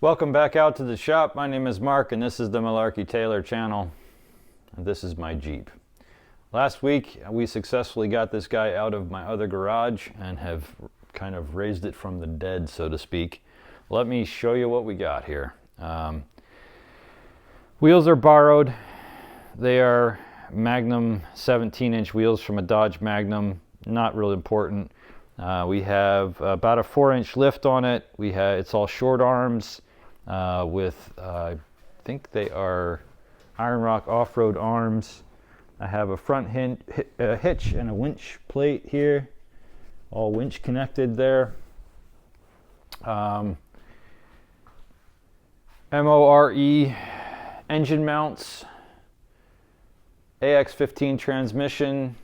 Welcome back out to the shop. My name is Mark and this is the Malarkey Taylor channel. And this is my Jeep. Last week we successfully got this guy out of my other garage and have kind of raised it from the dead, so to speak. Let me show you what we got here. Wheels are borrowed. They are Magnum 17-inch wheels from a Dodge Magnum. Not really important. We have about a 4-inch lift on it. It's all short arms with I think they are Iron Rock off-road arms. I have a front hitch and a winch plate here, all winch connected there. MORE engine mounts, AX15 transmission,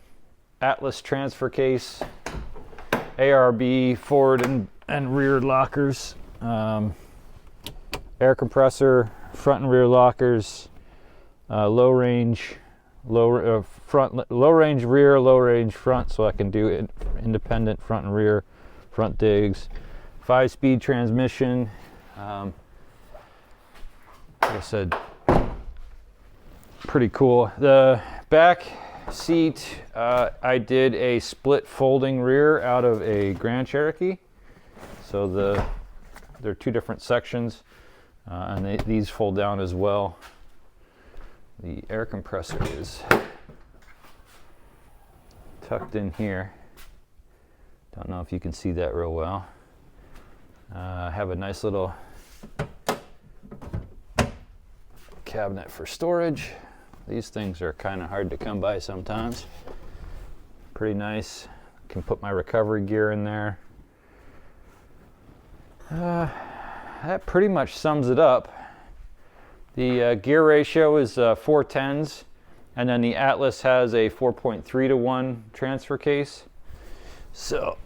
Atlas transfer case, ARB forward and rear lockers, air compressor, front and rear lockers, low range rear, low range front, so I can do independent front and rear front digs, 5-speed transmission. Like I said, pretty cool. The back seat, I did a split folding rear out of a Grand Cherokee, so they're two different sections, and these fold down as well. The air compressor is tucked in here. Don't know if you can see that real well. I have a nice little cabinet for storage. These things are kind of hard to come by sometimes. Pretty nice. Can put my recovery gear in there. That pretty much sums it up. The gear ratio is 4/10s, and then the Atlas has a 4.3-to-1 transfer case. So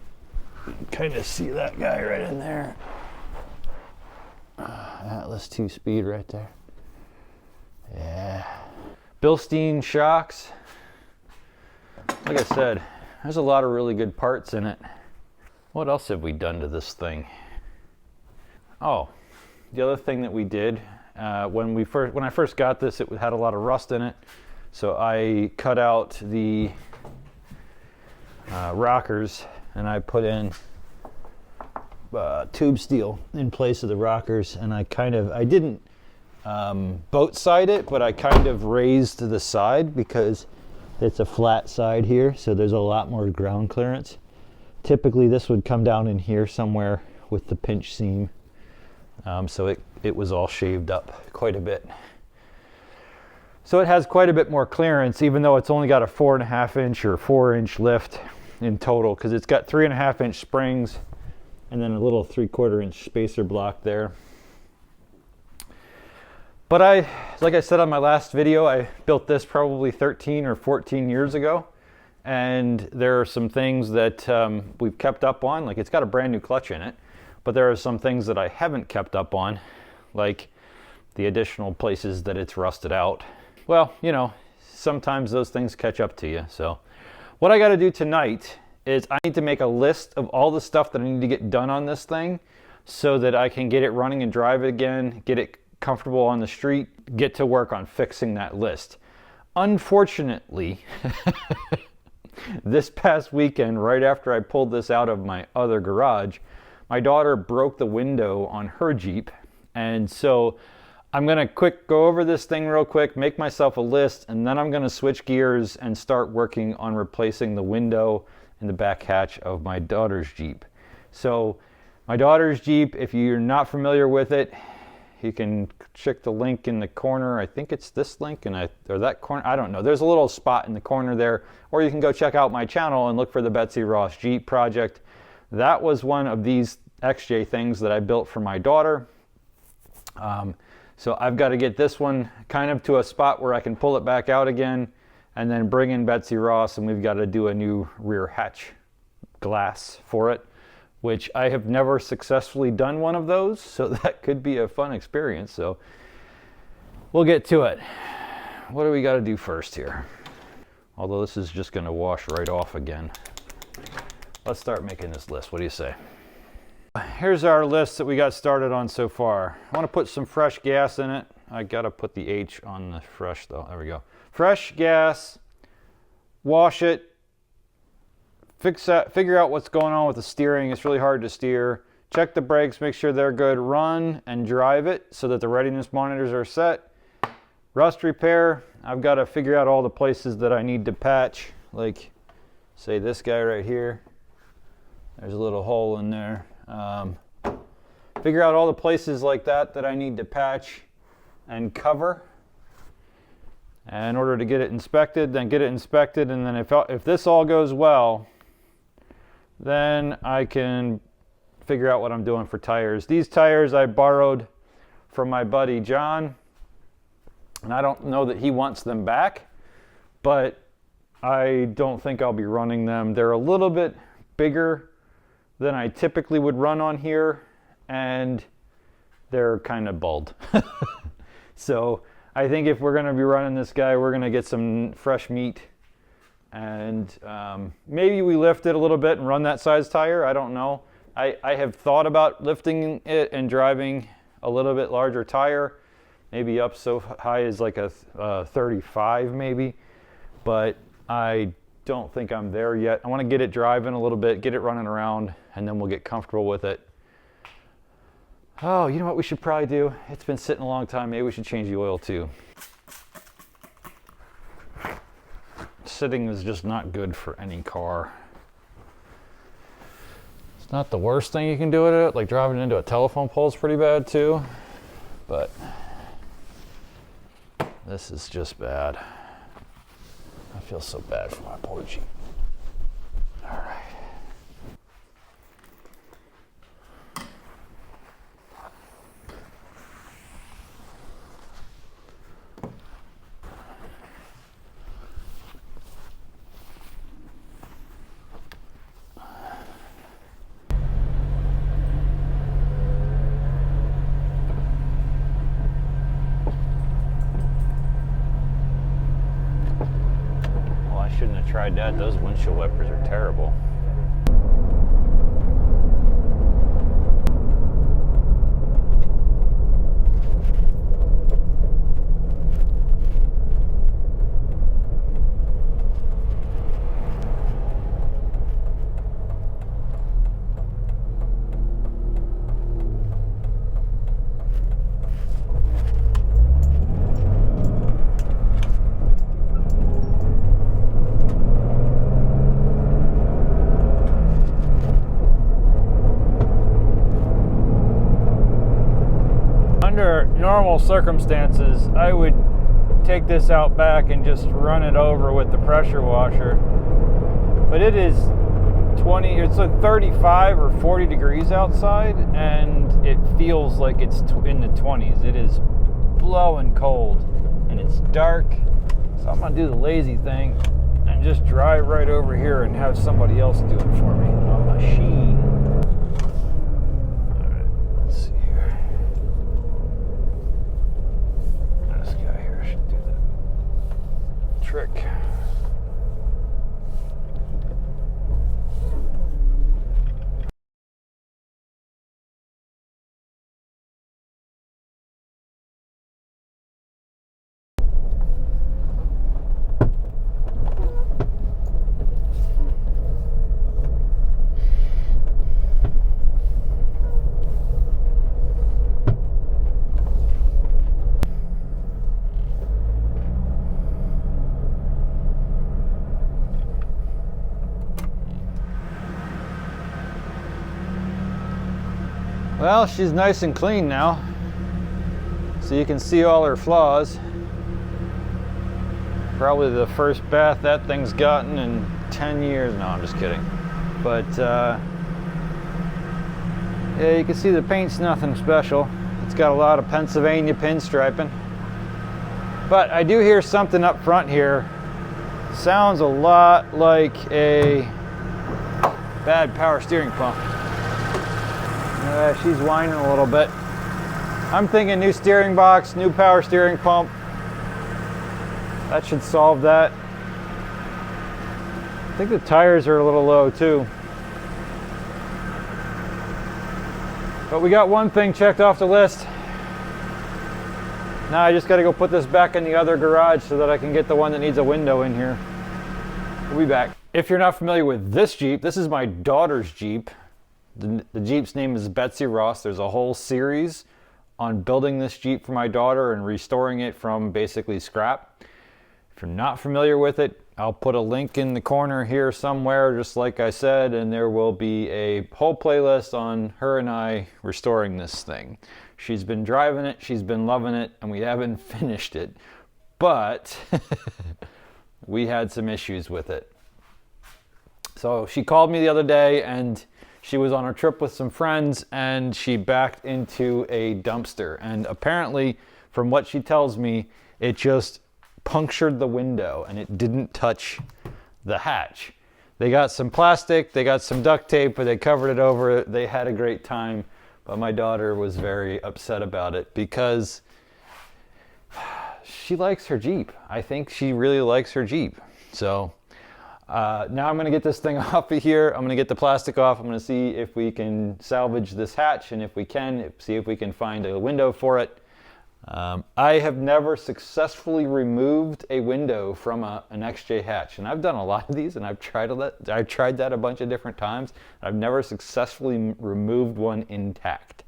you can kind of see that guy right in there. Atlas 2-speed right there. Yeah. Bilstein shocks. Like I said, there's a lot of really good parts in it. What else have we done to this thing? Oh, the other thing that we did, when I first got this, it had a lot of rust in it. So I cut out the rockers and I put in tube steel in place of the rockers, and I didn't boat side it, but I kind of raised the side because it's a flat side here, so there's a lot more ground clearance. Typically this would come down in here somewhere with the pinch seam, so it was all shaved up quite a bit. So it has quite a bit more clearance, even though it's only got a 4.5-inch or 4-inch lift in total, because it's got 3.5-inch springs and then a little 3/4-inch spacer block there. But like I said on my last video, I built this probably 13 or 14 years ago, and there are some things that we've kept up on. Like, it's got a brand new clutch in it, but there are some things that I haven't kept up on, like the additional places that it's rusted out. Well, you know, sometimes those things catch up to you. So what I got to do tonight is I need to make a list of all the stuff that I need to get done on this thing so that I can get it running and drive it again, get it comfortable on the street, get to work on fixing that list. Unfortunately, this past weekend, right after I pulled this out of my other garage, my daughter broke the window on her Jeep, and so I'm gonna go over this thing real quick, make myself a list, and then I'm gonna switch gears and start working on replacing the window in the back hatch of my daughter's Jeep. So my daughter's Jeep, if you're not familiar with it, you can check the link in the corner. I think it's this link or that corner. I don't know. There's a little spot in the corner there. Or you can go check out my channel and look for the Betsy Ross Jeep project. That was one of these XJ things that I built for my daughter. So I've got to get this one kind of to a spot where I can pull it back out again and then bring in Betsy Ross, and we've got to do a new rear hatch glass for it, which I have never successfully done one of those, so that could be a fun experience. So we'll get to it. What do we got to do first here? Although this is just going to wash right off again. Let's start making this list. What do you say? Here's our list that we got started on so far. I want to put some fresh gas in it. I gotta put the H on the fresh though. There we go. Fresh gas, wash it, figure out what's going on with the steering. It's really hard to steer. Check the brakes, make sure they're good. Run and drive it so that the readiness monitors are set. Rust repair, I've got to figure out all the places that I need to patch, like say this guy right here. There's a little hole in there. Figure out all the places like that I need to patch and cover in order to get it inspected, then get it inspected, and then if this all goes well, then I can figure out what I'm doing for tires. These tires I borrowed from my buddy John, and I don't know that he wants them back, but I don't think I'll be running them. They're a little bit bigger than I typically would run on here, and they're kind of bald. So I think if we're going to be running this guy, we're going to get some fresh meat, and maybe we lift it a little bit and run that size tire. I don't know. I have thought about lifting it and driving a little bit larger tire, maybe up so high as like a 35 maybe, but I don't think I'm there yet. I want to get it driving a little bit, get it running around, and then we'll get comfortable with it. Oh, you know what we should probably do? It's been sitting a long time. Maybe we should change the oil too. Sitting is just not good for any car. It's not the worst thing you can do with it. Like driving into a telephone pole is pretty bad too. But this is just bad. I feel so bad for my poor Jeep. All right. Shouldn't have tried that. Those windshield wipers are terrible. Under normal circumstances, I would take this out back and just run it over with the pressure washer. But it is it's like 35 or 40 degrees outside, and it feels like it's in the 20s. It is blowing cold, and it's dark. So I'm gonna do the lazy thing and just drive right over here and have somebody else do it for me on my machine. Trick. Well, she's nice and clean now, so you can see all her flaws. Probably the first bath that thing's gotten in 10 years. No, I'm just kidding. But yeah, you can see the paint's nothing special. It's got a lot of Pennsylvania pinstriping. But I do hear something up front here. Sounds a lot like a bad power steering pump. She's whining a little bit. I'm thinking new steering box, new power steering pump. That should solve that. I think the tires are a little low too. But we got one thing checked off the list. Now I just got to go put this back in the other garage so that I can get the one that needs a window in here. We'll be back. If you're not familiar with this Jeep, this is my daughter's Jeep. The Jeep's name is Betsy Ross. There's a whole series on building this Jeep for my daughter and restoring it from basically scrap. If you're not familiar with it, I'll put a link in the corner here somewhere, just like I said, and there will be a whole playlist on her and I restoring this thing. She's been driving it, she's been loving it, and we haven't finished it. But we had some issues with it. So she called me the other day and she was on a trip with some friends and she backed into a dumpster. And apparently, from what she tells me, it just punctured the window and it didn't touch the hatch. They got some plastic, they got some duct tape, but they covered it over. They had a great time. But my daughter was very upset about it because she likes her Jeep. I think she really likes her Jeep. So now I'm going to get this thing off of here. I'm going to get the plastic off. I'm going to see if we can salvage this hatch, and if we can, see if we can find a window for it. I have never successfully removed a window from an XJ hatch, and I've done a lot of these, and I've tried that a bunch of different times. I've never successfully removed one intact.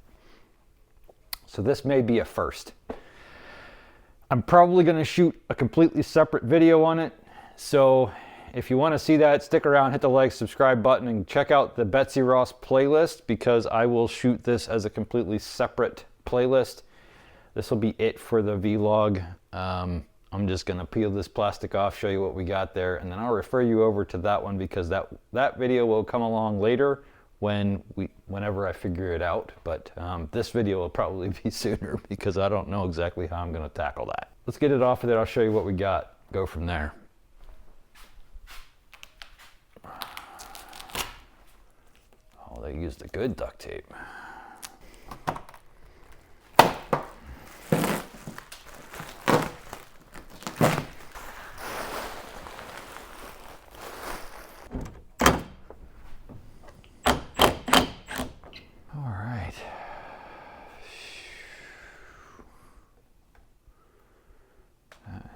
So this may be a first. I'm probably going to shoot a completely separate video on it. So if you want to see that, stick around, hit the like, subscribe button, and check out the Betsy Ross playlist, because I will shoot this as a completely separate playlist. This will be it for the vlog. I'm just gonna peel this plastic off, show you what we got there, and then I'll refer you over to that one, because that video will come along later whenever I figure it out. But this video will probably be sooner, because I don't know exactly how I'm gonna tackle that. Let's get it off of there. I'll show you what we got. Go from there. Oh, they used a good duct tape.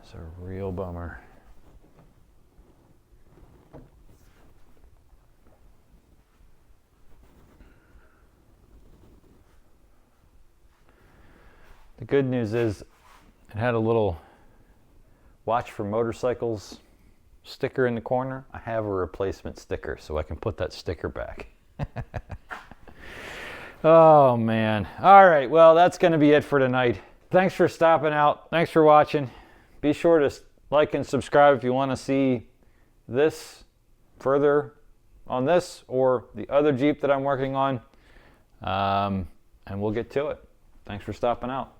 It's a real bummer. The good news is it had a little watch for motorcycles sticker in the corner. I have a replacement sticker, so I can put that sticker back. Oh man. All right, well, that's going to be it for tonight. Thanks for stopping out. Thanks for watching. Be sure to like and subscribe if you want to see this further on this or the other Jeep that I'm working on. And we'll get to it. Thanks for stopping out.